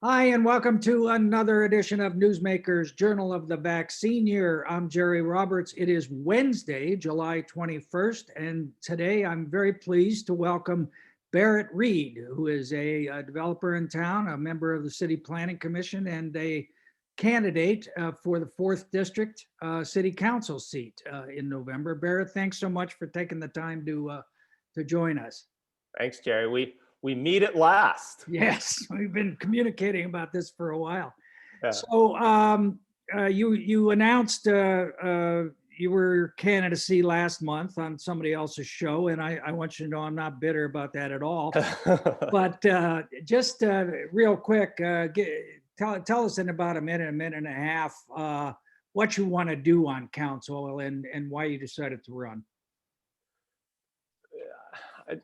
Hi, and welcome to another edition of Newsmakers Journal of the Vaccine Year. I'm Jerry Roberts. It is Wednesday, July 21st, and today I'm very pleased to welcome Barrett Reed, who is a developer in town, a member of the City Planning Commission, and a candidate for the 4th District City Council seat in November. Barrett, thanks so much for taking the time to join us. Thanks, Jerry. We meet at last. Yes, we've been communicating about this for a while. Yeah. So you announced your candidacy last month on somebody else's show, and I want you to know I'm not bitter about that at all. But just real quick, tell us in about a minute and a half what you want to do on council and why you decided to run.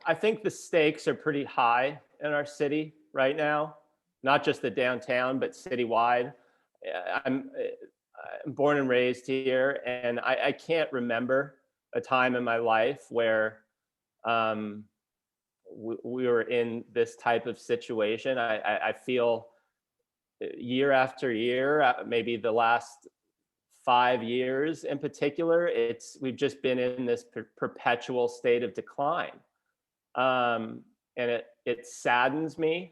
I think the stakes are pretty high in our city right now, not just the downtown, but citywide. I'm born and raised here, and I can't remember a time in my life where we were in this type of situation. I feel year after year, maybe the last 5 years in particular, we've just been in this perpetual state of decline. And it saddens me.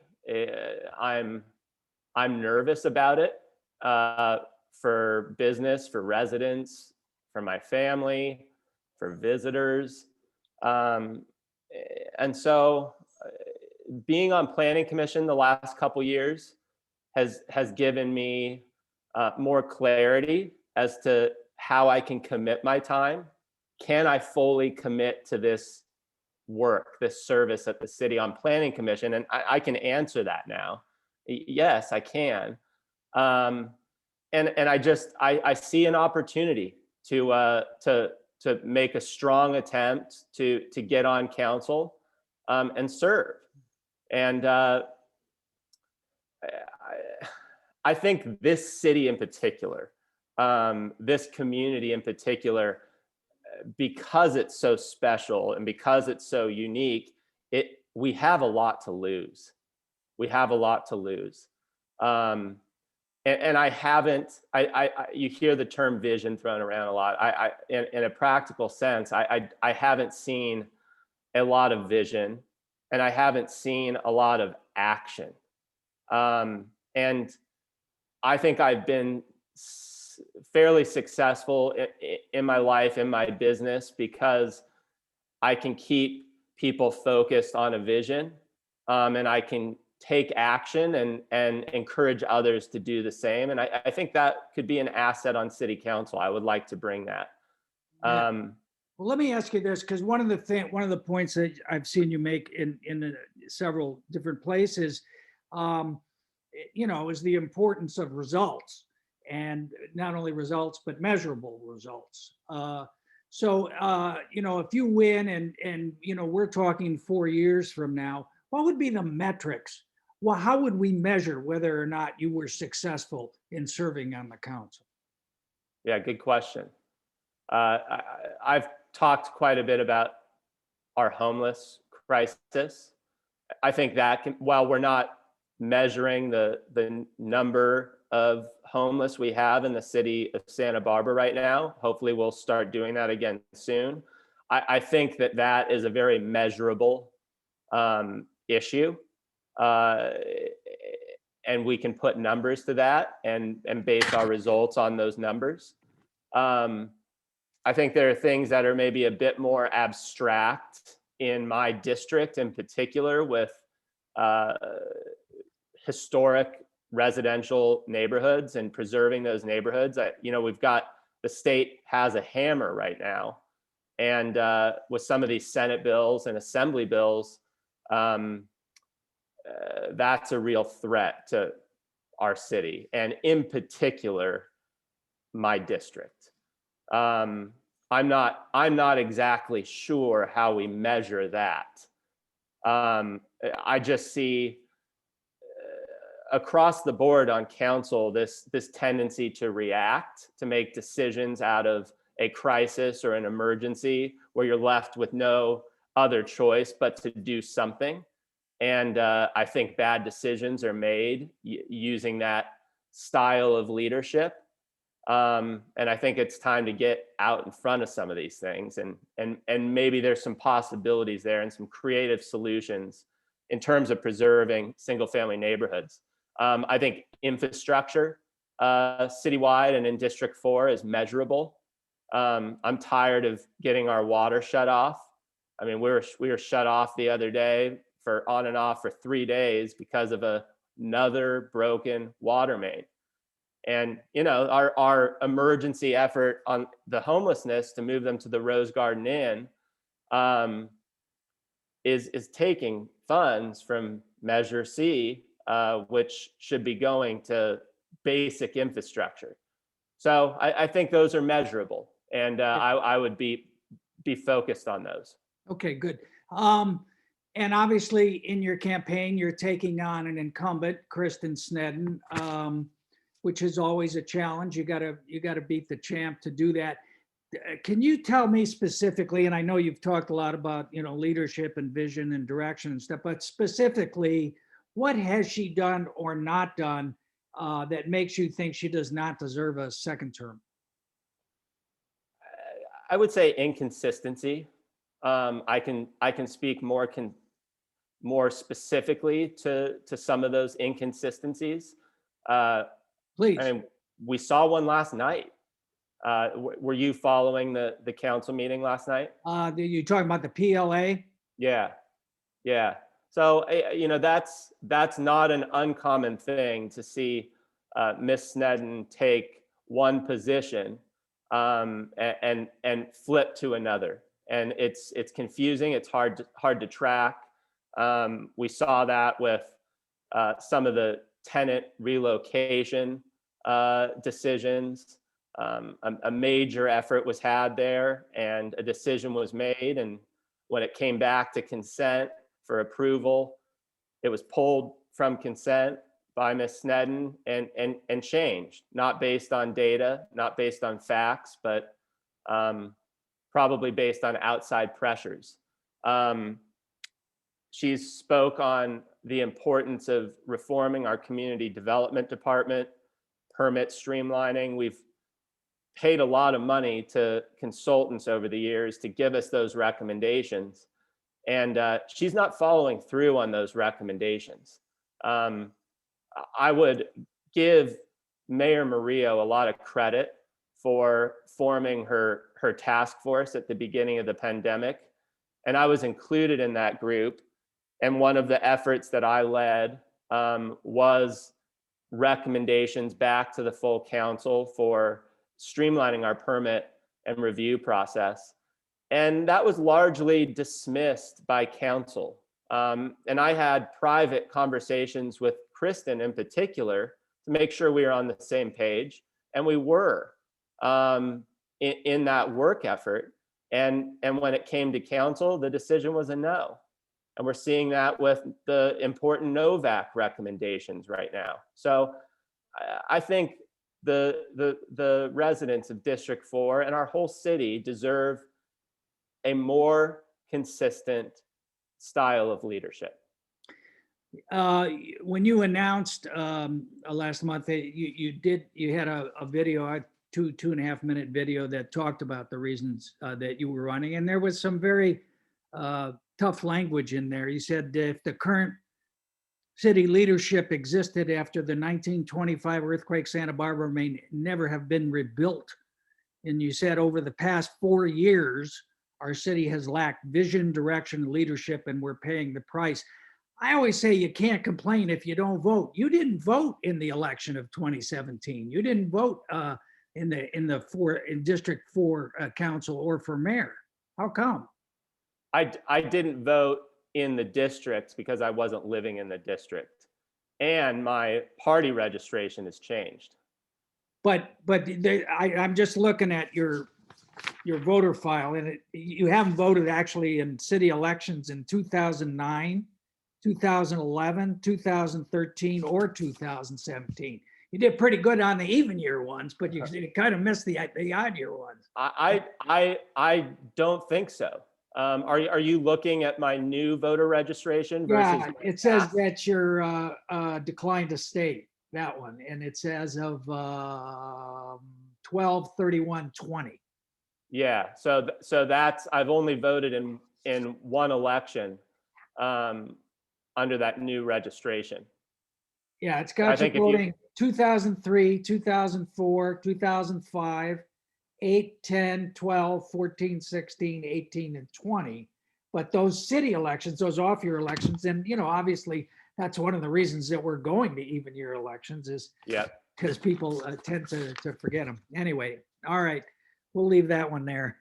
I'm nervous about it for business, for residents, for my family, for visitors. And so being on planning commission the last couple years has given me more clarity as to how I can commit my time. Can I fully commit to this work, this service at the city on planning commission? And I can answer that now. Yes, I can. And I see an opportunity to make a strong attempt to get on council and serve. And I think this city in particular, this community in particular, because it's so special and because it's so unique, we have a lot to lose. We have a lot to lose. And I haven't, you hear the term vision thrown around a lot. In a practical sense, I haven't seen a lot of vision, and I haven't seen a lot of action. And I think I've been fairly successful in my life, in my business, because I can keep people focused on a vision, and I can take action and encourage others to do the same. And I think that could be an asset on city council. I would like to bring that. Yeah. Well, let me ask you this, because one of the points that I've seen you make in several different places, is the importance of results, and not only results but measurable results. So if you win and we're talking 4 years from now, what would be the metrics? Well, how would we measure whether or not you were successful in serving on the council? Yeah, good question. I've talked quite a bit about our homeless crisis. I think that while we're not measuring the number of homeless we have in the city of Santa Barbara right now, hopefully we'll start doing that again soon. I think that is a very measurable issue. And we can put numbers to that and base our results on those numbers. I think there are things that are maybe a bit more abstract in my district in particular, with historic residential neighborhoods and preserving those neighborhoods. We've got, the state has a hammer right now. And with some of these Senate bills and Assembly bills, that's a real threat to our city, and in particular, my district. I'm not exactly sure how we measure that. I just see across the board on council this tendency to react, to make decisions out of a crisis or an emergency where you're left with no other choice but to do something. And I think bad decisions are made using that style of leadership. And I think it's time to get out in front of some of these things, and maybe there's some possibilities there and some creative solutions in terms of preserving single family neighborhoods. I think infrastructure citywide and in District 4 is measurable. I'm tired of getting our water shut off. I mean, we were shut off the other day for on and off for 3 days because of another broken water main. And our emergency effort on the homelessness to move them to the Rose Garden Inn is taking funds from Measure C, which should be going to basic infrastructure. So I think those are measurable, and I would be focused on those. Okay, good. And obviously in your campaign, you're taking on an incumbent, Kristen Sneddon, which is always a challenge. You gotta beat the champ to do that. Can you tell me specifically, and I know you've talked a lot about, leadership and vision and direction and stuff, but specifically, what has she done or not done that makes you think she does not deserve a second term? I would say inconsistency. I can speak more specifically to some of those inconsistencies. Please. I mean, we saw one last night. Were you following the council meeting last night? You talking about the PLA? Yeah. So that's not an uncommon thing to see Miss Sneddon take one position and flip to another, and it's confusing. It's hard to track. We saw that with some of the tenant relocation decisions. A major effort was had there, and a decision was made. And when it came back to consent for approval, it was pulled from consent by Ms. Sneddon and changed, not based on data, not based on facts, but probably based on outside pressures. She spoke on the importance of reforming our community development department, permit streamlining. We've paid a lot of money to consultants over the years to give us those recommendations, and she's not following through on those recommendations. I would give Mayor Murillo a lot of credit for forming her task force at the beginning of the pandemic, and I was included in that group. And one of the efforts that I led was recommendations back to the full council for streamlining our permit and review process. And that was largely dismissed by council. And I had private conversations with Kristen in particular to make sure we were on the same page. And we were in that work effort. And when it came to council, the decision was a no. And we're seeing that with the important Novak recommendations right now. So I think the residents of District 4 and our whole city deserve a more consistent style of leadership. When you announced last month, you had a video, a 2.5 minute video that talked about the reasons that you were running, and there was some very tough language in there. You said if the current city leadership existed after the 1925 earthquake, Santa Barbara may never have been rebuilt. And you said over the past 4 years, our city has lacked vision, direction, leadership, and we're paying the price. I always say you can't complain if you don't vote. You didn't vote in the election of 2017. You didn't vote in District 4 council or for mayor. How come? I didn't vote in the district because I wasn't living in the district, and my party registration has changed. But I'm just looking at your voter file, and you haven't voted actually in city elections in 2009, 2011, 2013, or 2017. You did pretty good on the even year ones, but you kind of missed the odd year ones. I don't think so. Are you looking at my new voter registration versus Yeah, my it says past? that you're declined to state, that one, and it's as of 12/31/20. Yeah, so that's, I've only voted in one election um, under that new registration. Yeah, it's I got you think if you, voting 2003, 2004, 2005, 8, 10, 12, 14, 16, 18, and 20. But those city elections, those off year elections, and obviously that's one of the reasons that we're going to even year elections is yeah, because people tend to forget them. Anyway, all right, we'll leave that one there.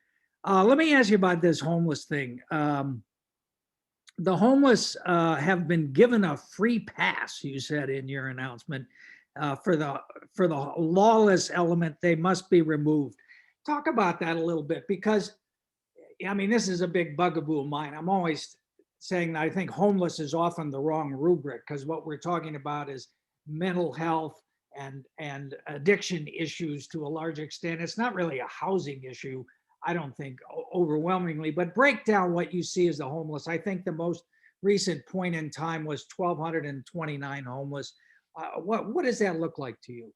Let me ask you about this homeless thing. The homeless have been given a free pass, you said in your announcement, for the lawless element. They must be removed. Talk about that a little bit, because I mean, this is a big bugaboo of mine. I'm always saying that I think homeless is often the wrong rubric, because what we're talking about is mental health and addiction issues to a large extent. It's not really a housing issue, I don't think, overwhelmingly. But break down what you see as the homeless. I think the most recent point in time was 1,229 homeless. What does that look like to you?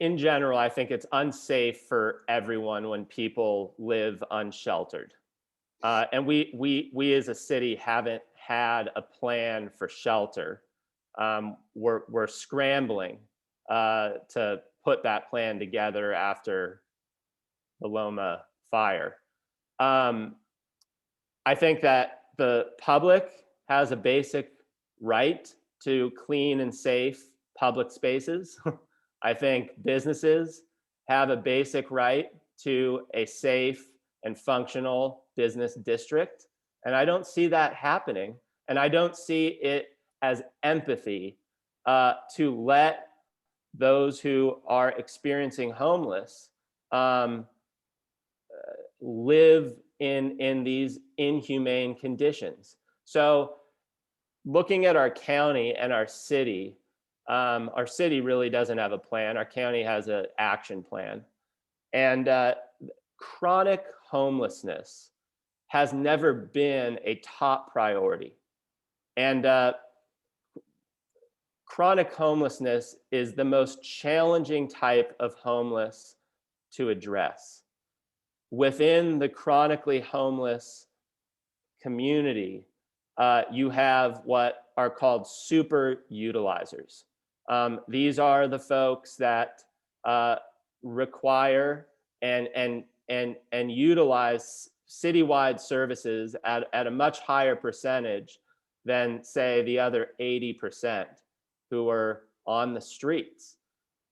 in general, I think it's unsafe for everyone when people live unsheltered. And we as a city haven't had a plan for shelter. We're scrambling to put that plan together after the Loma fire. I think that the public has a basic right to clean and safe public spaces. I think businesses have a basic right to a safe and functional business district. And I don't see that happening. And I don't see it as empathy to let those who are experiencing homeless um, live in these inhumane conditions. So looking at our county and our city really doesn't have a plan. Our county has an action plan. And chronic homelessness has never been a top priority. And chronic homelessness is the most challenging type of homeless to address. Within the chronically homeless community, you have what are called super utilizers. These are the folks that require and utilize citywide services at a much higher percentage than, say, the other 80% who are on the streets.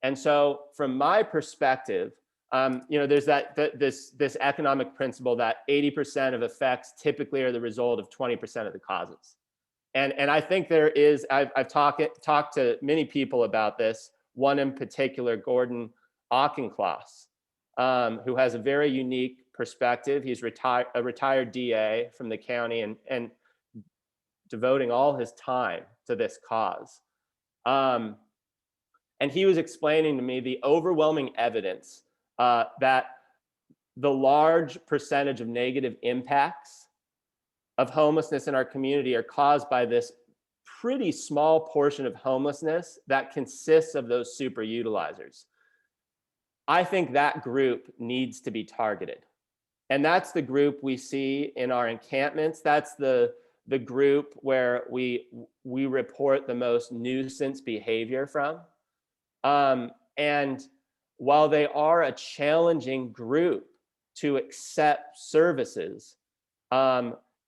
And so, from my perspective, there's this economic principle that 80% of effects typically are the result of 20% of the causes. And I think there is, I've talked to many people about this, one in particular, Gordon Auchincloss, who has a very unique perspective. He's a retired DA from the county and devoting all his time to this cause. And he was explaining to me the overwhelming evidence that the large percentage of negative impacts of homelessness in our community are caused by this pretty small portion of homelessness that consists of those super utilizers. I think that group needs to be targeted. And that's the group we see in our encampments. That's the group where we report the most nuisance behavior from. And while they are a challenging group to accept services,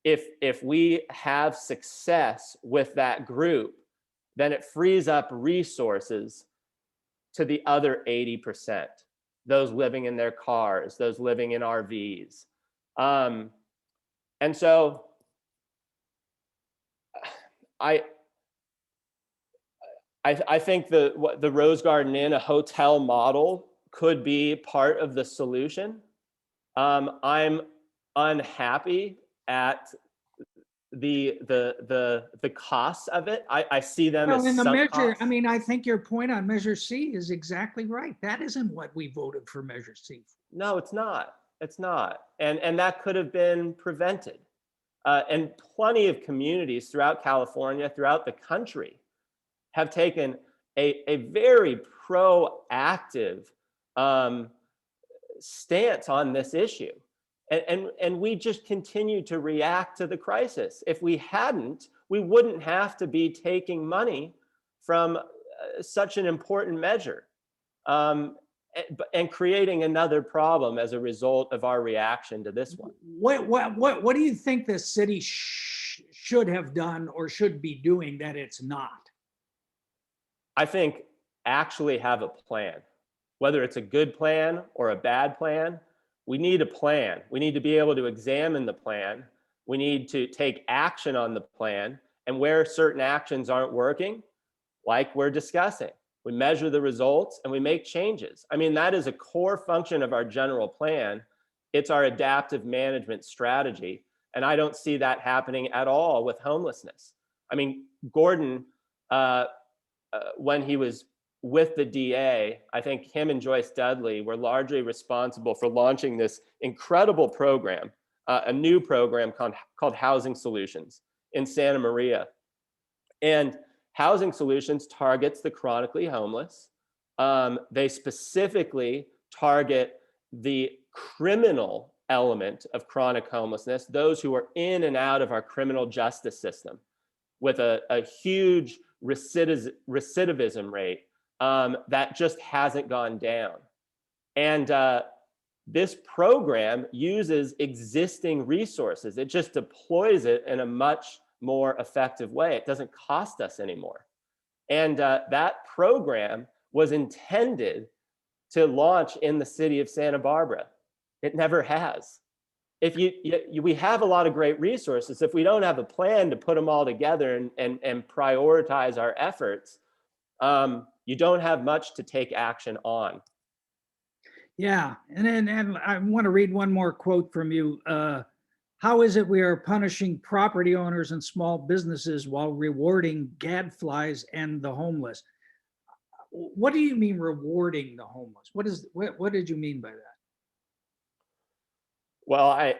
if we have success with that group, then it frees up resources to the other 80%, those living in their cars, those living in RVs. And so I think the Rose Garden Inn, a hotel model, could be part of the solution. I'm unhappy at the costs of it. I see them Well, in as the sunk measure, I costs. mean, I think your point on Measure C is exactly right. That isn't what we voted for Measure C. No, it's not. It's not. And that could have been prevented. And plenty of communities throughout California, throughout the country, have taken a very proactive um, stance on this issue. And we just continue to react to the crisis. If we hadn't, we wouldn't have to be taking money from such an important measure, and creating another problem as a result of our reaction to this one. What do you think the city should have done or should be doing that it's not? I think actually have a plan. Whether it's a good plan or a bad plan, we need a plan. We need to be able to examine the plan. We need to take action on the plan. And where certain actions aren't working, like we're discussing, we measure the results and we make changes. I mean, that is a core function of our general plan. It's our adaptive management strategy. And I don't see that happening at all with homelessness. I mean, Gordon, when he was with the DA, I think him and Joyce Dudley were largely responsible for launching this incredible program, a new program called Housing Solutions in Santa Maria. And Housing Solutions targets the chronically homeless. They specifically target the criminal element of chronic homelessness, those who are in and out of our criminal justice system, with a huge recidivism rate that just hasn't gone down. And this program uses existing resources. It just deploys it in a much more effective way. It doesn't cost us anymore. And that program was intended to launch in the city of Santa Barbara. It never has. If we have a lot of great resources, if we don't have a plan to put them all together and prioritize our efforts, you don't have much to take action on. Yeah, and I want to read one more quote from you. How is it we are punishing property owners and small businesses while rewarding gadflies and the homeless? What do you mean rewarding the homeless? What did you mean by that? Well,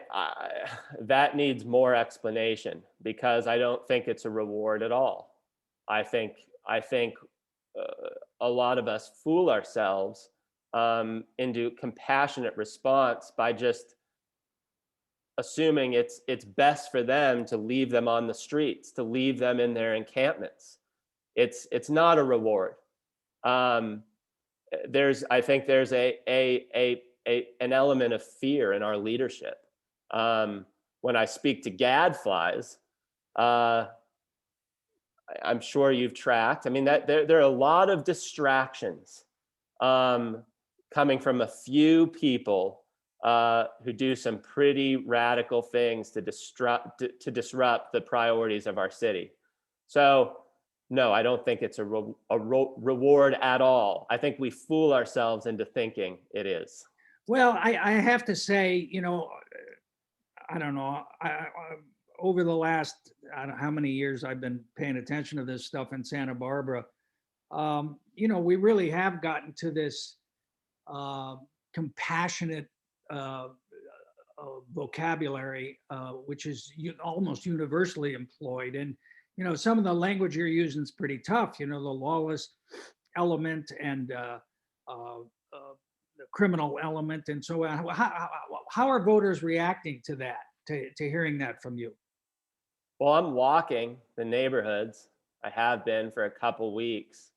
that needs more explanation, because I don't think it's a reward at all. I think a lot of us fool ourselves into compassionate response by just assuming it's best for them to leave them on the streets, to leave them in their encampments. It's not a reward. I think there's an element of fear in our leadership. When I speak to gadflies, I'm sure you've tracked. I mean, that there are a lot of distractions coming from a few people who do some pretty radical things to disrupt the priorities of our city. So no, I don't think it's a reward at all. I think we fool ourselves into thinking it is. Well, I have to say, I don't know, over the last, I don't know how many years I've been paying attention to this stuff in Santa Barbara, we really have gotten to this compassionate vocabulary, which is almost universally employed. And, some of the language you're using is pretty tough, the lawless element and the criminal element. And so how are voters reacting to that, to hearing that from you? Well, I'm walking the neighborhoods. I have been for a couple weeks,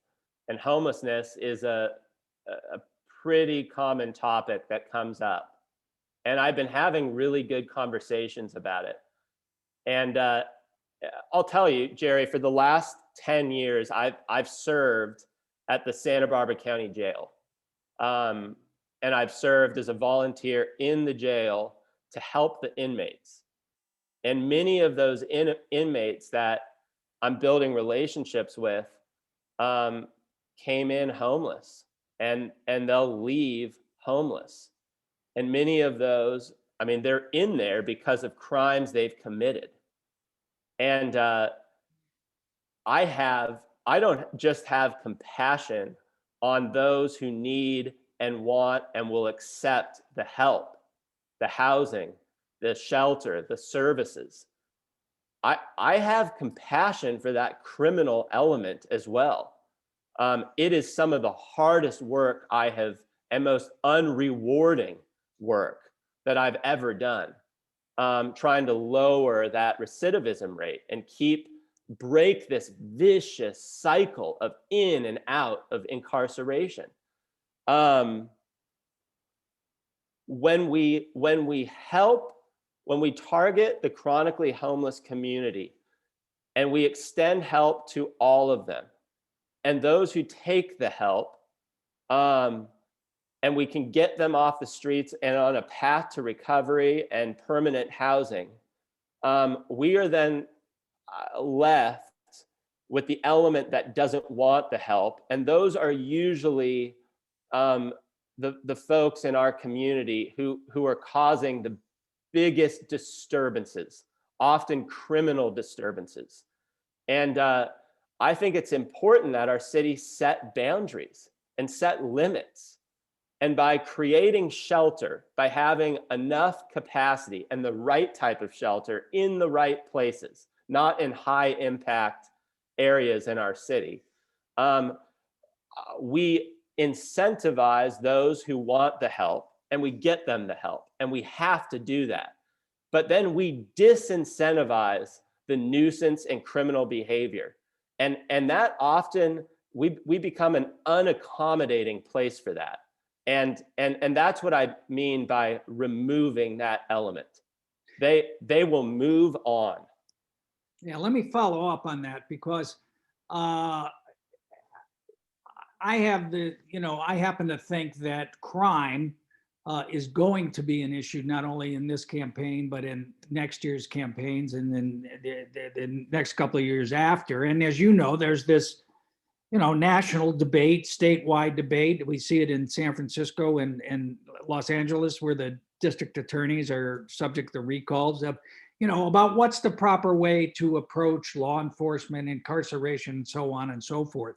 and homelessness is a pretty common topic that comes up. And I've been having really good conversations about it. And I'll tell you, Jerry, for the last 10 years, I've served at the Santa Barbara County Jail. And I've served as a volunteer in the jail to help the inmates. And many of those inmates that I'm building relationships with came in homeless, and they'll leave homeless. And many of those, I mean, they're in there because of crimes they've committed. And I don't just have compassion on those who need and want and will accept the help. the housing, the shelter, the services. I have compassion for that criminal element as well. It is some of the hardest work and most unrewarding work that I've ever done, trying to lower that recidivism rate and break this vicious cycle of in and out of incarceration. When we target the chronically homeless community and we extend help to all of them, and those who take the help, and we can get them off the streets and on a path to recovery and permanent housing, we are then left with the element that doesn't want the help. And those are usually the folks in our community who are causing the biggest disturbances, often criminal disturbances. And I think it's important that our city set boundaries and set limits. And by creating shelter, by having enough capacity and the right type of shelter in the right places, not in high impact areas in our city, we incentivize those who want the help and we get them the help. And we have to do that. But then we disincentivize the nuisance and criminal behavior. And that often we become an unaccommodating place for that. And that's what I mean by removing that element. They will move on. Yeah, let me follow up on that because I happen to think that crime is going to be an issue not only in this campaign but in next year's campaigns and then the next couple of years after. And as you know, there's this national debate, statewide debate. We see it in San Francisco and Los Angeles, where the district attorneys are subject to recalls of, about what's the proper way to approach law enforcement, incarceration, and so on and so forth.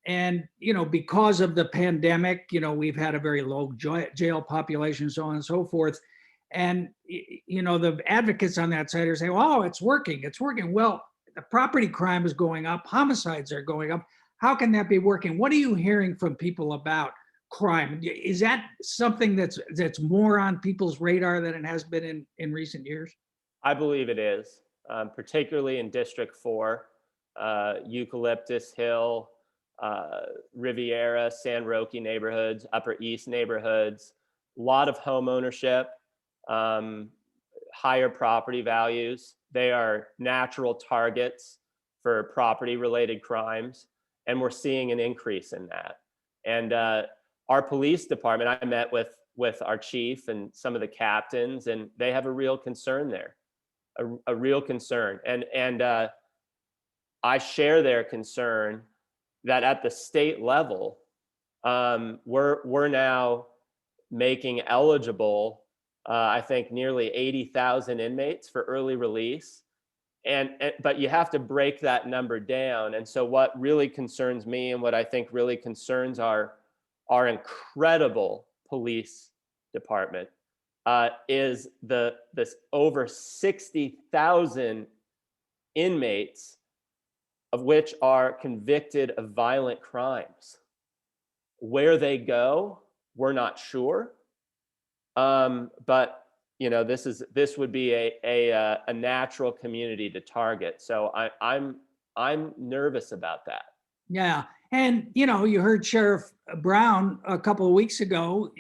And, because of the pandemic, we've had a very low jail population, so on and so forth. And, the advocates on that side are saying, oh, it's working. Well, the property crime is going up, homicides are going up. How can that be working? What are you hearing from people about crime? Is that something that's more on people's radar than it has been in recent years? I believe it is, particularly in District 4, Eucalyptus Hill, Riviera, San Roque neighborhoods, Upper East neighborhoods, a lot of home ownership, higher property values. They are natural targets for property-related crimes, and we're seeing an increase in that. And our police department, I met with our chief and some of the captains, and they have a real concern there, a real concern. And I share their concern that at the state level, we're now making eligible I think nearly 80,000 inmates for early release. But you have to break that number down. And so what really concerns me and what I think really concerns our incredible police department is this over 60,000 inmates of which are convicted of violent crimes. Where they go, we're not sure. But this would be a natural community to target. So I'm nervous about that. Yeah. And, you heard Sheriff Brown a couple of weeks ago,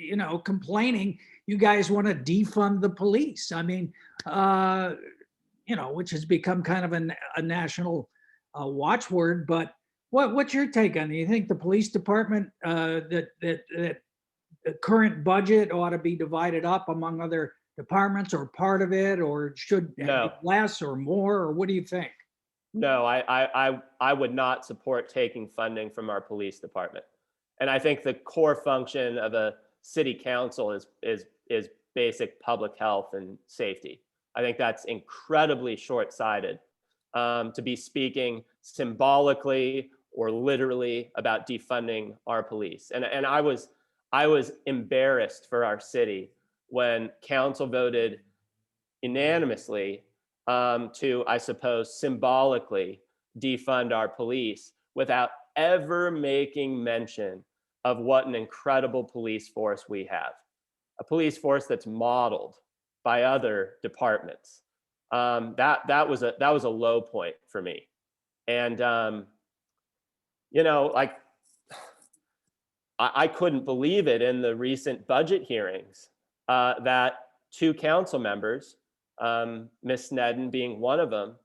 complaining, you guys want to defund the police. I mean, which has become kind of a national watchword. But what's your take on it? You think the police department, that the current budget ought to be divided up among other departments or part of it, or should it be less or more, or what do you think? No, I would not support taking funding from our police department. And I think the core function of a city council is basic public health and safety. I think that's incredibly short-sighted to be speaking symbolically or literally about defunding our police. And I was embarrassed for our city when council voted unanimously to, I suppose, symbolically defund our police without ever making mention of what an incredible police force we have. A police force that's modeled by other departments. That was a low point for me. And like I couldn't believe it in the recent budget hearings that two council members, Ms. Sneddon being one of them,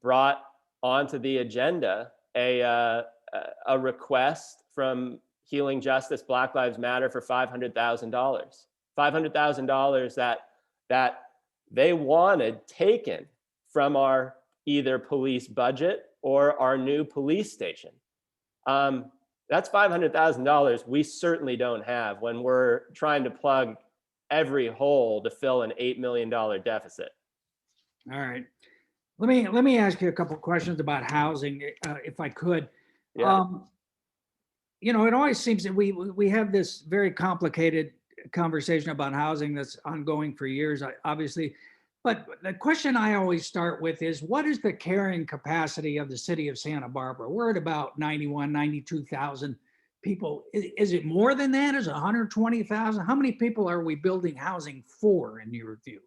brought onto the agenda a request from Healing Justice, Black Lives Matter for $500,000. $500,000 that they wanted taken from our either police budget or our new police station. That's $500,000 we certainly don't have when we're trying to plug every hole to fill an $8 million deficit. All right. Let me ask you a couple of questions about housing, if I could. Yeah. It always seems that we have this very complicated conversation about housing that's ongoing for years, obviously. But the question I always start with is, what is the carrying capacity of the city of Santa Barbara? We're at about 91, 92,000 people. Is it more than that? Is it 120,000? How many people are we building housing for, in your view?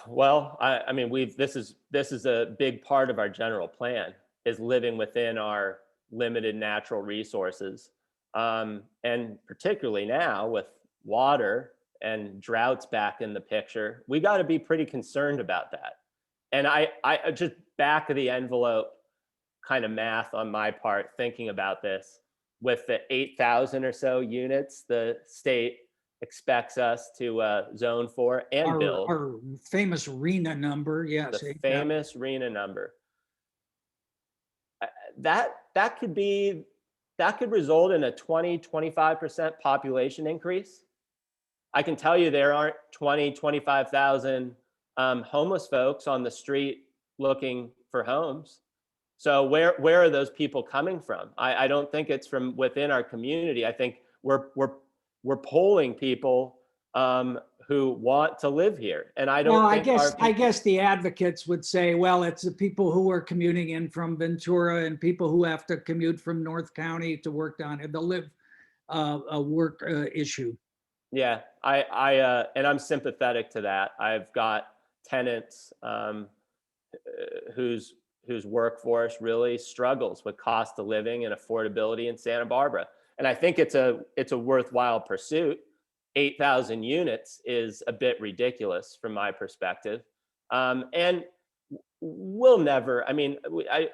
Well, I mean, this is a big part of our general plan, is living within our limited natural resources. And particularly now with water and droughts back in the picture, we got to be pretty concerned about that. And I just back of the envelope kind of math on my part, thinking about this, with the 8,000 or so units the state expects us to zone for and build. Our famous RENA number, yes. The famous RENA number. That could result in a 20-25% population increase. I can tell you there aren't 25,000 homeless folks on the street looking for homes. So where are those people coming from? I don't think it's from within our community. I think we're polling people who want to live here, and I don't. Well, think I guess the advocates would say, well, it's the people who are commuting in from Ventura and people who have to commute from North County to work down here. The live work issue. Yeah, and I'm sympathetic to that. I've got tenants whose workforce really struggles with cost of living and affordability in Santa Barbara. And I think it's a worthwhile pursuit. 8,000 units is a bit ridiculous from my perspective. And we'll never, I mean, I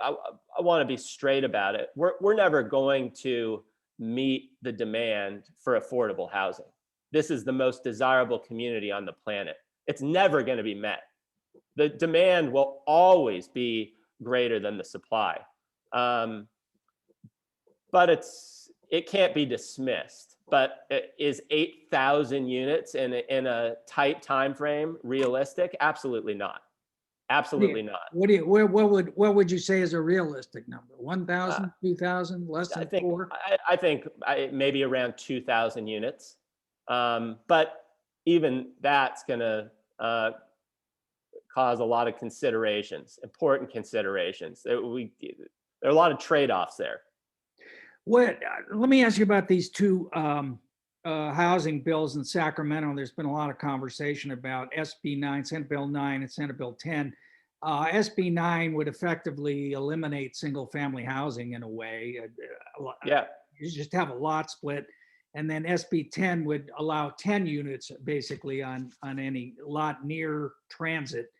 want to be straight about it. We're never going to meet the demand for affordable housing. This is the most desirable community on the planet. It's never going to be met. The demand will always be greater than the supply. But it can't be dismissed. But is 8,000 units in a tight time frame realistic? Absolutely not. Absolutely not. What would you say is a realistic number? 1,000, 2,000, less than 4? I think maybe around 2,000 units. But even that's going to cause a lot of considerations, important considerations. There are a lot of trade-offs there. Let me ask you about these two housing bills in Sacramento. There's been a lot of conversation about SB 9, Senate Bill 9, and Senate Bill 10. SB 9 would effectively eliminate single-family housing in a way. Yeah. You just have a lot split. And then SB 10 would allow 10 units basically on any lot near transit.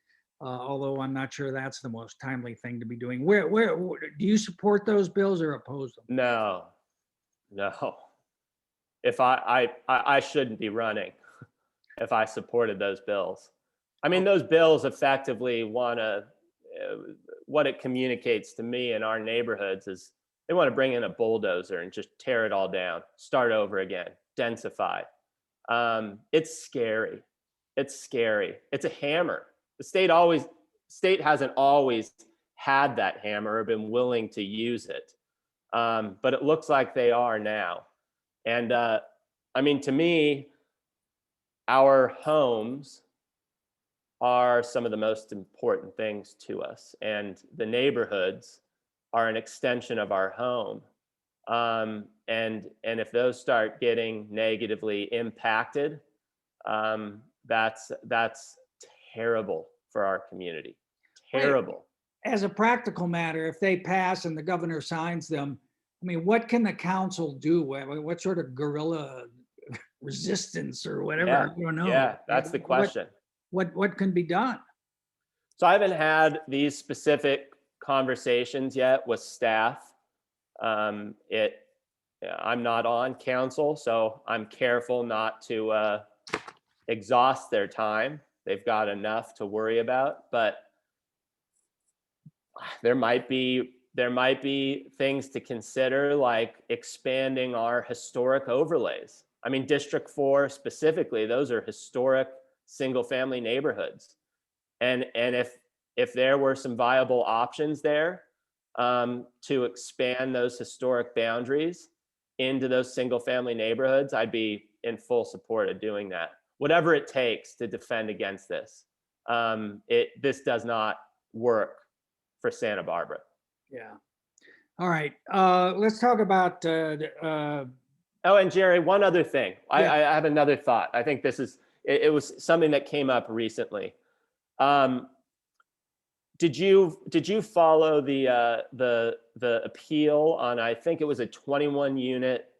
Although I'm not sure that's the most timely thing to be doing. Where do you support those bills or oppose them? No. If I shouldn't be running if I supported those bills. I mean, those bills effectively what it communicates to me in our neighborhoods is they want to bring in a bulldozer and just tear it all down, start over again, densify. It's scary. It's scary. It's a hammer. The state hasn't always had that hammer or been willing to use it. But it looks like they are now. And I mean, to me, our homes are some of the most important things to us, and the neighborhoods are an extension of our home. And if those start getting negatively impacted, that's terrible for our community. Terrible. As a practical matter, if they pass and the governor signs them, I mean, what can the council do? What sort of guerrilla resistance or whatever? Yeah, I don't know. yeah, that's the question. What can be done? So I haven't had these specific conversations yet with staff. I'm not on council, so I'm careful not to exhaust their time. They've got enough to worry about, but there might be things to consider, like expanding our historic overlays. I mean, District 4 specifically, those are historic single family neighborhoods. And if there were some viable options there to expand those historic boundaries into those single family neighborhoods, I'd be in full support of doing that. Whatever it takes to defend against this. This does not work for Santa Barbara. Yeah. All right. Let's talk about. Oh, and Jerry, one other thing. Yeah. I have another thought. I think this is. It was something that came up recently. Did you follow the appeal on? I think it was a 21 unit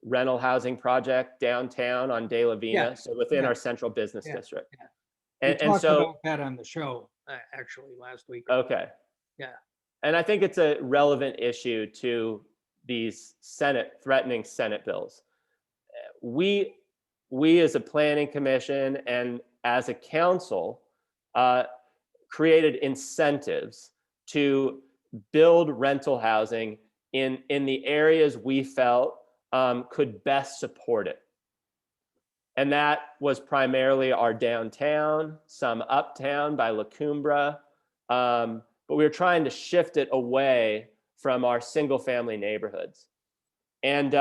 rental housing project downtown on De La Vina, so within our central business district. We talked about that on the show actually last week. Okay. Yeah. And I think it's a relevant issue to these threatening Senate bills. We as a planning commission and as a council created incentives to build rental housing in the areas we felt could best support it. And that was primarily our downtown, some uptown by La Cumbra, but we were trying to shift it away from our single family neighborhoods. And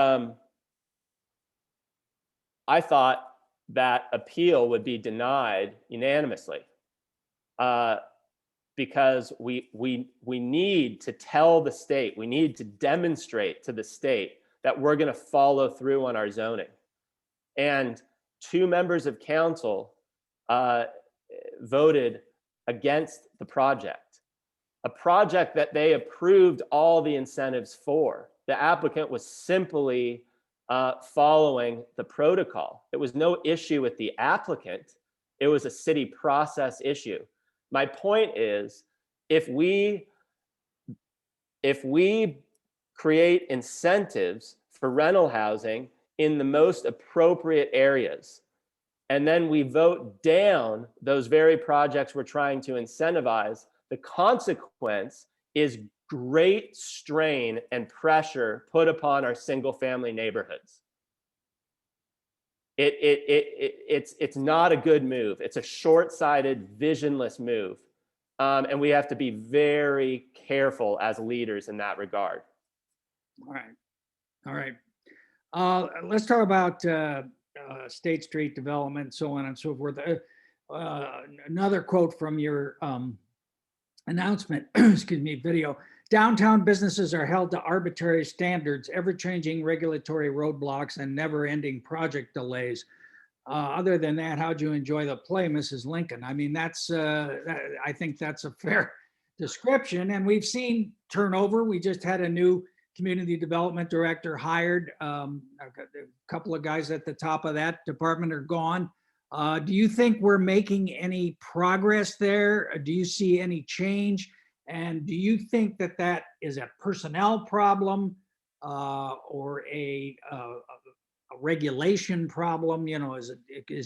I thought that appeal would be denied unanimously because we need to tell the state, we need to demonstrate to the state that we're going to follow through on our zoning. And 2 members of council voted against the project, a project that they approved all the incentives for. The applicant was simply following the protocol. It was no issue with the applicant. It was a city process issue. My point is, if we create incentives for rental housing in the most appropriate areas, and then we vote down those very projects we're trying to incentivize, the consequence is great strain and pressure put upon our single family neighborhoods. It's not a good move. It's a short-sighted, visionless move. And we have to be very careful as leaders in that regard. All right. Let's talk about State Street development, so on and so forth. Another quote from your announcement, video. Downtown businesses are held to arbitrary standards, ever-changing regulatory roadblocks, and never-ending project delays. Other than that, how'd you enjoy the play, Mrs. Lincoln? I mean, I think that's a fair description. And we've seen turnover. We just had a new community development director hired. A couple of guys at the top of that department are gone. Do you think we're making any progress there? Do you see any change? And do you think that is a personnel problem or a regulation problem? You know, is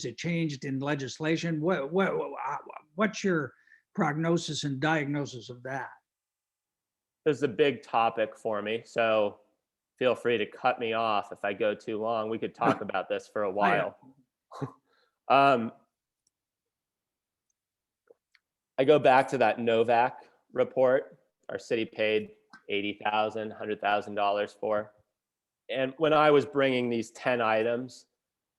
it changed in legislation? What's your prognosis and diagnosis of that? This is a big topic for me, so feel free to cut me off if I go too long. We could talk about this for a while. I go back to that Novak report our city paid $80,000, $100,000 for. And when I was bringing these 10 items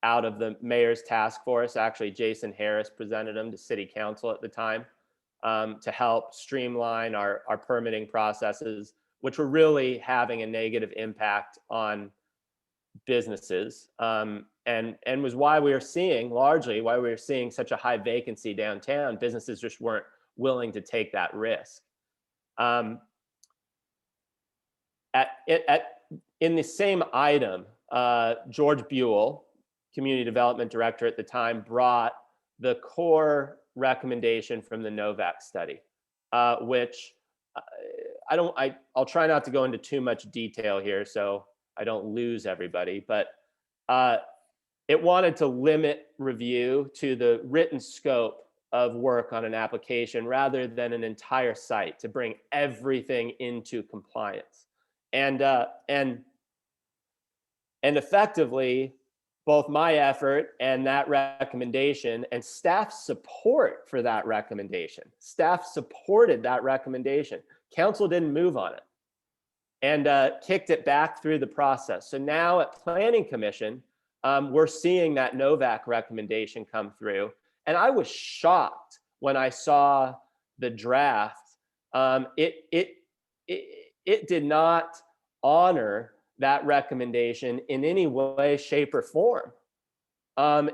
out of the mayor's task force. Actually, Jason Harris presented them to city council at the time, to help streamline our permitting processes, which were really having a negative impact on businesses, and was why we were seeing such a high vacancy downtown. Businesses just weren't willing to take that risk. In the same item, George Buell, community development director at the time, brought the core recommendation from the Novak study, which I'll try not to go into too much detail here so I don't lose everybody, but it wanted to limit review to the written scope of work on an application rather than an entire site, to bring everything into compliance. And effectively, both my effort and that recommendation and staff support for that recommendation. Staff supported that recommendation. Council didn't move on it and kicked it back through the process. So now at Planning Commission, we're seeing that Novak recommendation come through. And I was shocked when I saw the draft. It did not honor that recommendation in any way, shape, or form.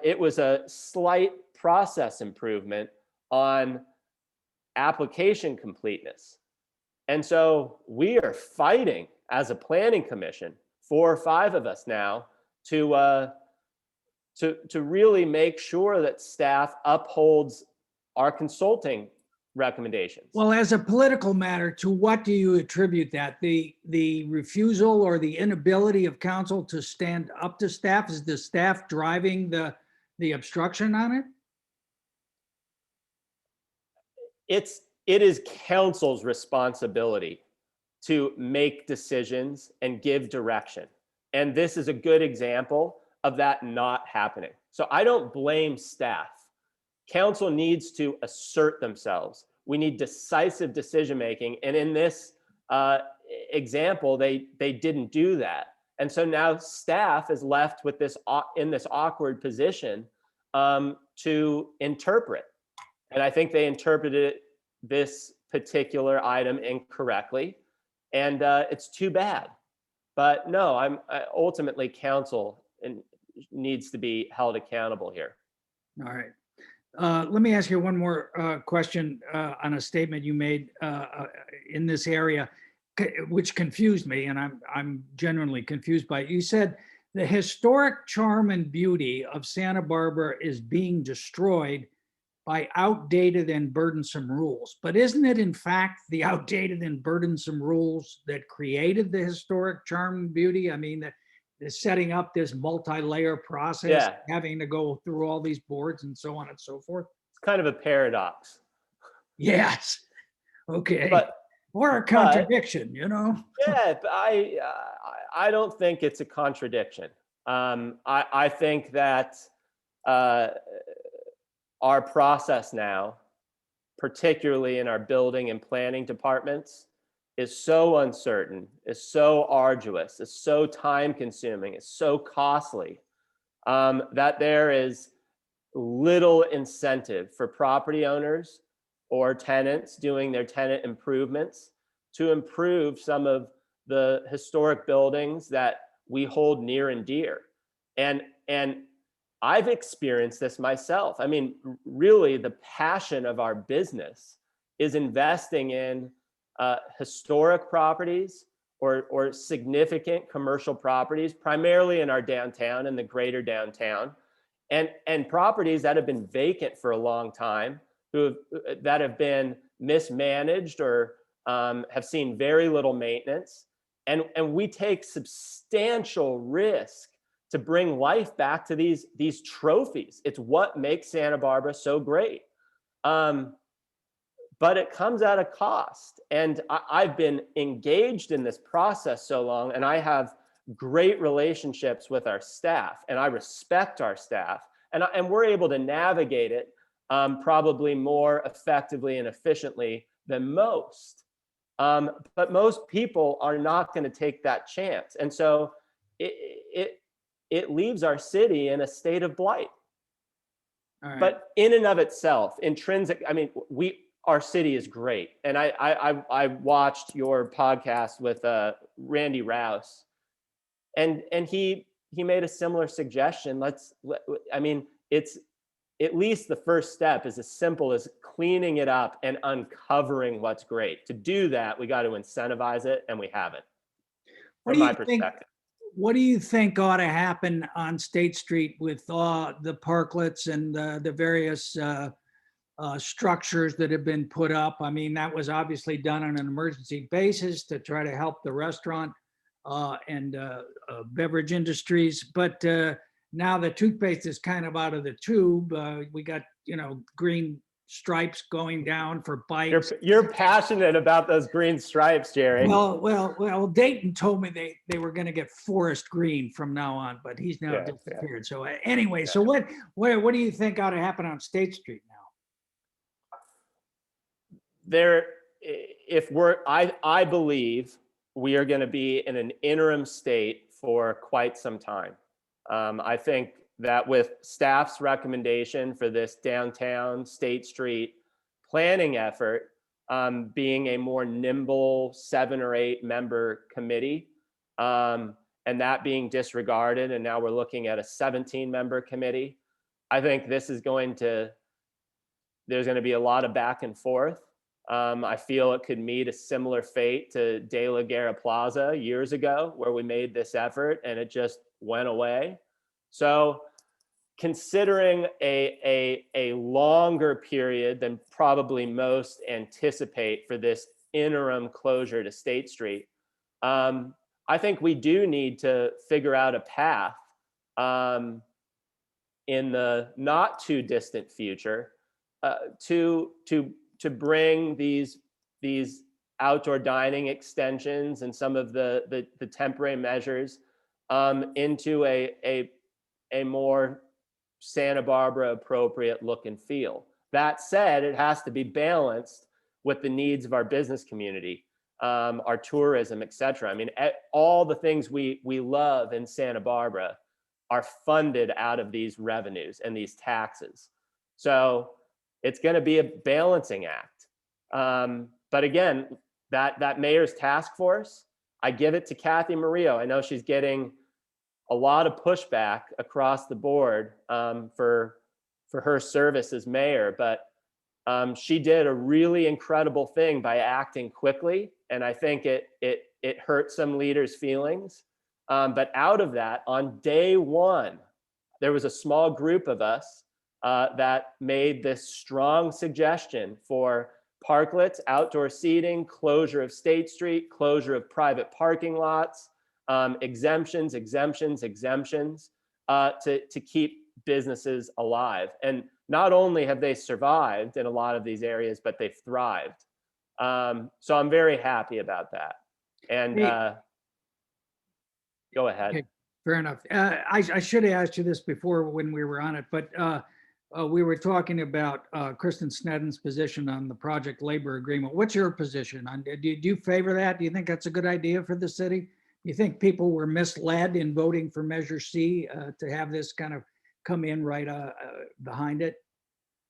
It was a slight process improvement on application completeness. And so we are fighting as a planning commission, 4 or 5 of us now, to really make sure that staff upholds our consulting recommendations. Well, as a political matter, to what do you attribute that? The refusal or the inability of council to stand up to staff? Is the staff driving the obstruction on it? It is council's responsibility to make decisions and give direction. And this is a good example of that not happening. So I don't blame staff. Council needs to assert themselves. We need decisive decision-making. And in this example, they didn't do that. And so now staff is left with in this awkward position to interpret. And I think they interpreted this particular item incorrectly. And it's too bad. But no, ultimately council needs to be held accountable here. All right. Let me ask you one more question on a statement you made in this area, which confused me, and I'm genuinely confused by it. You said the historic charm and beauty of Santa Barbara is being destroyed by outdated and burdensome rules. But isn't it, in fact, the outdated and burdensome rules that created the historic charm and beauty? I mean, setting up this multi-layer process, having to go through all these boards and so on and so forth. It's kind of a paradox. Yes. Okay. Or a contradiction, you know? Yeah, but I don't think it's a contradiction. I think that our process now, particularly in our building and planning departments, is so uncertain, is so arduous, is so time consuming, is so costly, that there is little incentive for property owners or tenants doing their tenant improvements to improve some of the historic buildings that we hold near and dear. And I've experienced this myself. I mean, really the passion of our business is investing in historic properties or significant commercial properties, primarily in our downtown and the greater downtown, and properties that have been vacant for a long time, that have been mismanaged or have seen very little maintenance. And we take substantial risk to bring life back to these trophies. It's what makes Santa Barbara so great. But it comes at a cost. And I've been engaged in this process so long, and I have great relationships with our staff, and I respect our staff, and we're able to navigate it probably more effectively and efficiently than most. But most people are not going to take that chance. And so it leaves our city in a state of blight. All right. But in and of itself, intrinsic, I mean, our city is great. And I watched your podcast with Randy Rouse, and he made a similar suggestion. I mean, it's at least the first step is as simple as cleaning it up and uncovering what's great. To do that, we got to incentivize it, and we haven't, from my perspective. What do you think ought to happen on State Street with the parklets and the various structures that have been put up? I mean, that was obviously done on an emergency basis to try to help the restaurant and beverage industries. But now the toothpaste is kind of out of the tube. We got, green stripes going down for bikes. You're passionate about those green stripes, Jerry. Well, Dayton told me they were going to get forest green from now on, but he's now disappeared. So anyway, so what do you think ought to happen on State Street now? I believe we are going to be in an interim state for quite some time. I think that with staff's recommendation for this downtown State Street planning effort, being a more nimble 7 or 8 member committee, and that being disregarded, and now we're looking at a 17 member committee, I think there's going to be a lot of back and forth. I feel it could meet a similar fate to De La Guerra Plaza years ago, where we made this effort and it just went away. So considering a longer period than probably most anticipate for this interim closure to State Street, I think we do need to figure out a path in the not too distant future to bring these outdoor dining extensions and some of the temporary measures into a more Santa Barbara appropriate look and feel. That said, it has to be balanced with the needs of our business community, our tourism, et cetera. I mean, all the things we love in Santa Barbara are funded out of these revenues and these taxes. So it's going to be a balancing act. But again, that mayor's task force, I give it to Kathy Murillo. I know she's getting a lot of pushback across the board for her service as mayor, but she did a really incredible thing by acting quickly, and I think it hurt some leaders' feelings. But out of that, on day one, there was a small group of us that made this strong suggestion for parklets, outdoor seating, closure of State Street, closure of private parking lots, exemptions to keep businesses alive. And not only have they survived in a lot of these areas, but they've thrived. So I'm very happy about that. And go ahead. Okay, fair enough. I should have asked you this before when we were on it, but we were talking about Kristen Sneddon's position on the project labor agreement. What's your position on? Do you favor that? Do you think that's a good idea for the city? Do you think people were misled in voting for Measure C to have this kind of come in right behind it?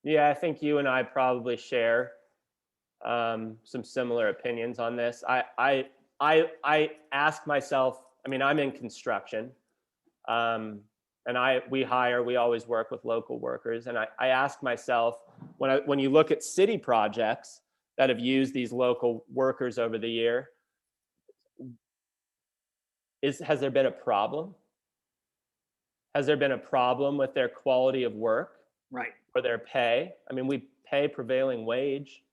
Yeah, I think you and I probably share some similar opinions on this. I ask myself, I mean, I'm in construction, and we always work with local workers. And I ask myself, when you look at city projects that have used these local workers over the year, has there been a problem? Has there been a problem with their quality of work? Right. Or their pay? I mean, we pay prevailing wage.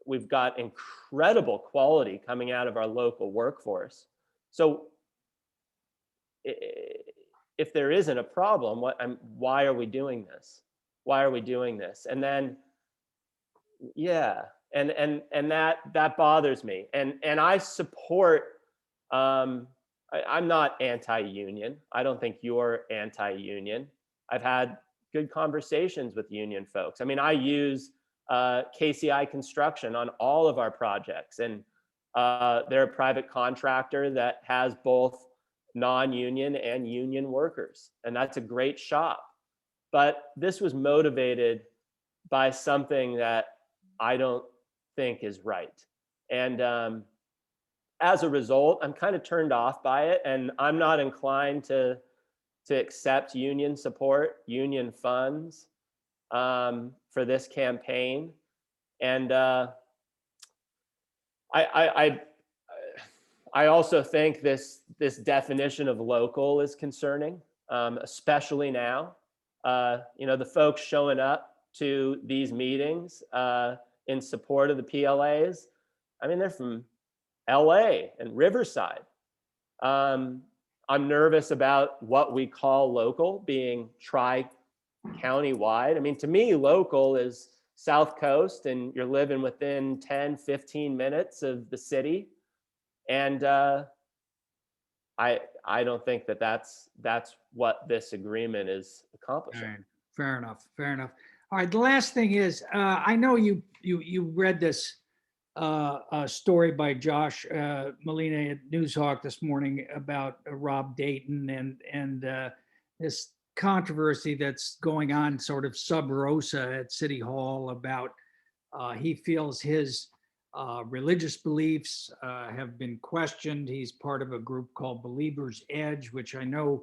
We've got incredible quality coming out of our local workforce. So if there isn't a problem, why are we doing this? Why are we doing this? And then, yeah, and that bothers me. And I support. I'm not anti-union. I don't think you're anti-union. I've had good conversations with union folks. I mean, I use KCI Construction on all of our projects, and they're a private contractor that has both non-union and union workers. And that's a great shop. But this was motivated by something that I don't think is right. And as a result, I'm kind of turned off by it, and I'm not inclined to accept union support, union funds for this campaign. And I I also think this definition of local is concerning, especially now. The folks showing up to these meetings in support of the PLAs, I mean, they're from LA and Riverside. I'm nervous about what we call local being tri-county wide. I mean, to me, local is South Coast and you're living within 10, 15 minutes of the city. And I don't think that's what this agreement is accomplishing. All right. Fair enough. Fair enough. All right. The last thing is, I know you read this story by Josh Molina at Newshawk this morning about Rob Dayton and this controversy that's going on sort of sub rosa at City Hall about he feels his religious beliefs have been questioned. He's part of a group called Believers Edge, which I know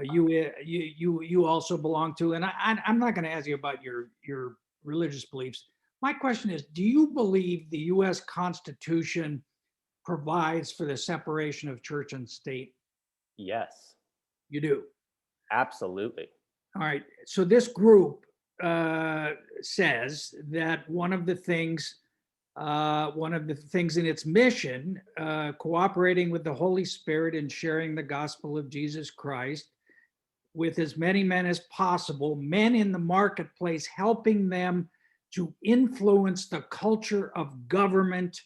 you also belong to. And I'm not going to ask you about your religious beliefs. My question is, do you believe the U.S. Constitution provides for the separation of church and state? Yes, You do. absolutely. All right. So this group says that one of the things in its mission, cooperating with the Holy Spirit and sharing the gospel of Jesus Christ with as many men as possible, men in the marketplace, helping them to influence the culture of government,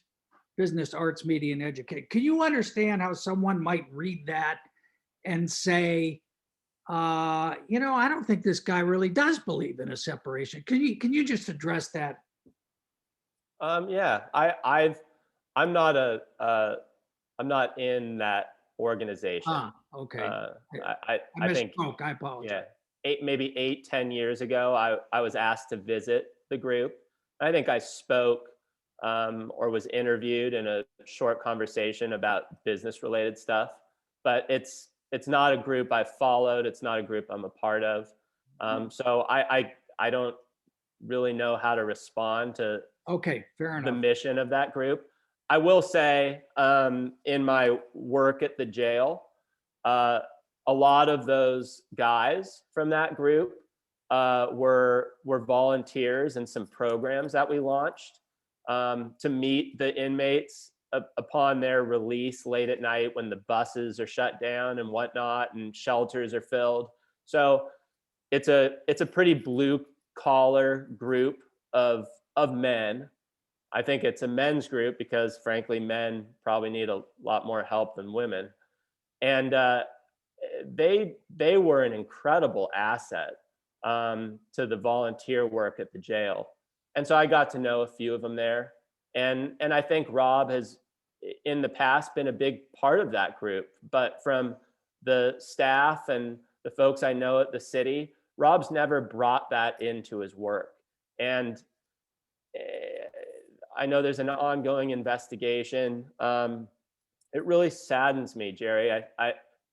business, arts, media, and education. Can you understand how someone might read that and say, I don't think this guy really does believe in a separation? Can you just address that? Yeah, I'm not in that organization. Okay. I think, misspoke. I apologize. yeah, maybe 8, 10 years ago, I was asked to visit the group. I think I spoke or was interviewed in a short conversation about business related stuff, but it's not a group I've followed. It's not a group I'm a part of. So I don't really know how to respond to Okay, fair the enough. mission of that group. I will say, in my work at the jail, a lot of those guys from that group were volunteers in some programs that we launched to meet the inmates upon their release late at night when the buses are shut down and whatnot and shelters are filled. So it's a pretty blue collar group of men. I think it's a men's group because frankly, men probably need a lot more help than women. And they were an incredible asset to the volunteer work at the jail. And so I got to know a few of them there. And I think Rob has in the past been a big part of that group, but from the staff and the folks I know at the city, Rob's never brought that into his work. And I know there's an ongoing investigation. It really saddens me, Jerry.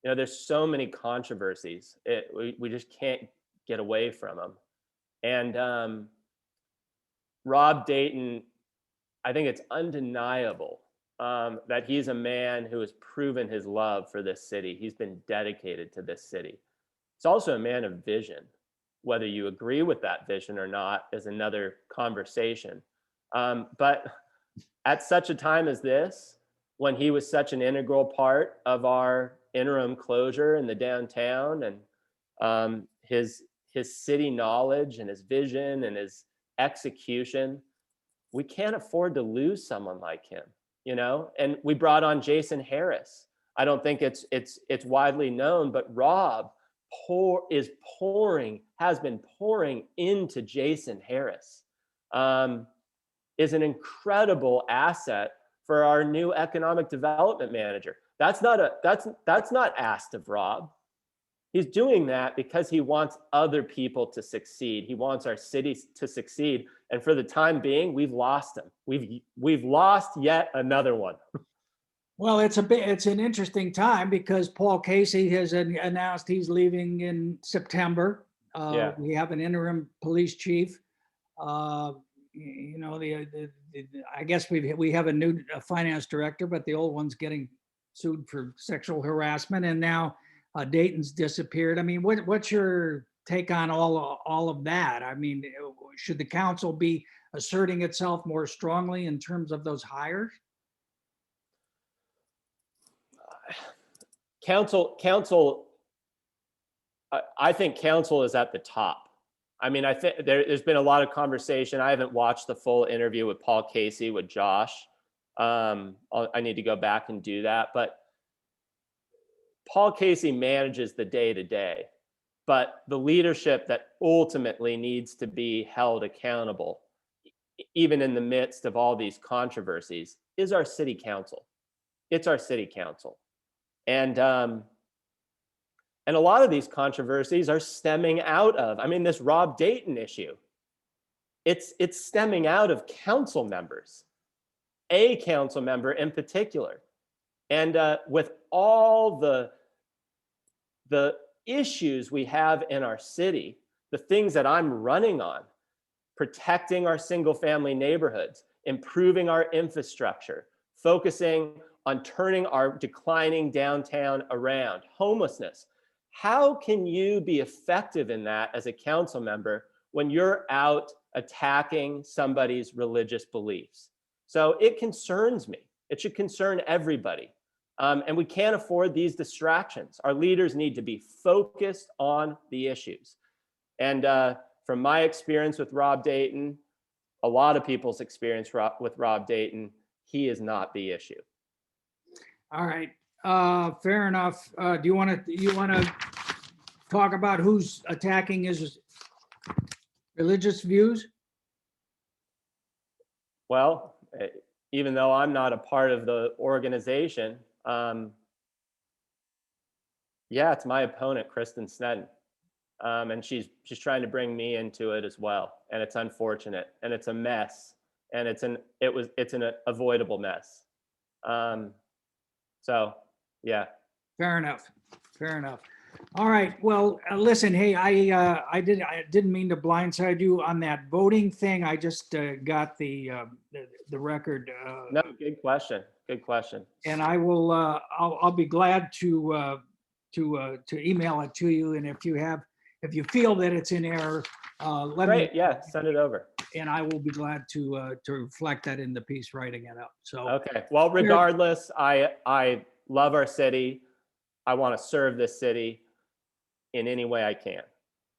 There's so many controversies. We just can't get away from them. And Rob Dayton, I think it's undeniable that he's a man who has proven his love for this city. He's been dedicated to this city. He's also a man of vision. Whether you agree with that vision or not is another conversation. But at such a time as this, when he was such an integral part of our interim closure in the downtown, and his city knowledge and his vision and his execution, we can't afford to lose someone like him, And we brought on Jason Harris. I don't think it's widely known, but Rob has been pouring into Jason Harris. Is an incredible asset for our new economic development manager. That's not asked of Rob. He's doing that because he wants other people to succeed. He wants our city to succeed. And for the time being, we've lost him. We've lost yet another one. Well, it's an interesting time because Paul Casey has announced he's leaving in September. Yeah. We have an interim police chief. I guess we have a new finance director, but the old one's getting sued for sexual harassment, and now Dayton's disappeared. I mean, what's your take on all of that? I mean, should the council be asserting itself more strongly in terms of those hires? Council. I think council is at the top. I mean, I think there's been a lot of conversation. I haven't watched the full interview with Paul Casey with Josh. I need to go back and do that. But Paul Casey manages the day-to-day. But the leadership that ultimately needs to be held accountable, even in the midst of all these controversies, is our city council. It's our city council. And a lot of these controversies are stemming out of, I mean, this Rob Dayton issue. It's stemming out of council members, a council member in particular. And with all the issues we have in our city, the things that I'm running on, protecting our single family neighborhoods, improving our infrastructure, focusing on turning our declining downtown around, homelessness. How can you be effective in that as a council member when you're out attacking somebody's religious beliefs? So it concerns me. It should concern everybody. And we can't afford these distractions. Our leaders need to be focused on the issues. And from my experience with Rob Dayton, a lot of people's experience with Rob Dayton, he is not the issue. All right, fair enough. Do you want to talk about who's attacking his religious views? Well, even though I'm not a part of the organization, yeah, it's my opponent, Kristen Sneddon. And she's trying to bring me into it as well. And it's unfortunate, and it's a mess, and it's an avoidable mess. So yeah. Fair enough. All right. Well, listen, hey, I didn't mean to blindside you on that voting thing. I just got the record. No, good question. And I will. I'll be glad to email it to you. And if you feel that it's in error, let me. Yeah, send it over. And I will be glad to reflect that in the piece writing it up. So okay. Well, regardless, I love our city. I want to serve this city in any way I can.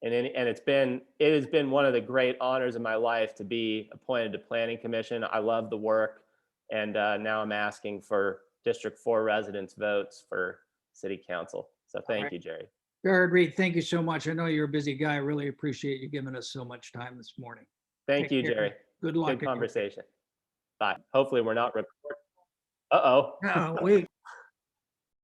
And it has been one of the great honors of my life to be appointed to Planning Commission. I love the work. And now I'm asking for District 4 residents' votes for City Council. So thank you, Jerry. Barrett Reed, thank you so much. I know you're a busy guy. I really appreciate you giving us so much time this morning. Thank you, Jerry. Good luck. Good conversation. Bye. Hopefully we're not recording. Uh-oh. Wait.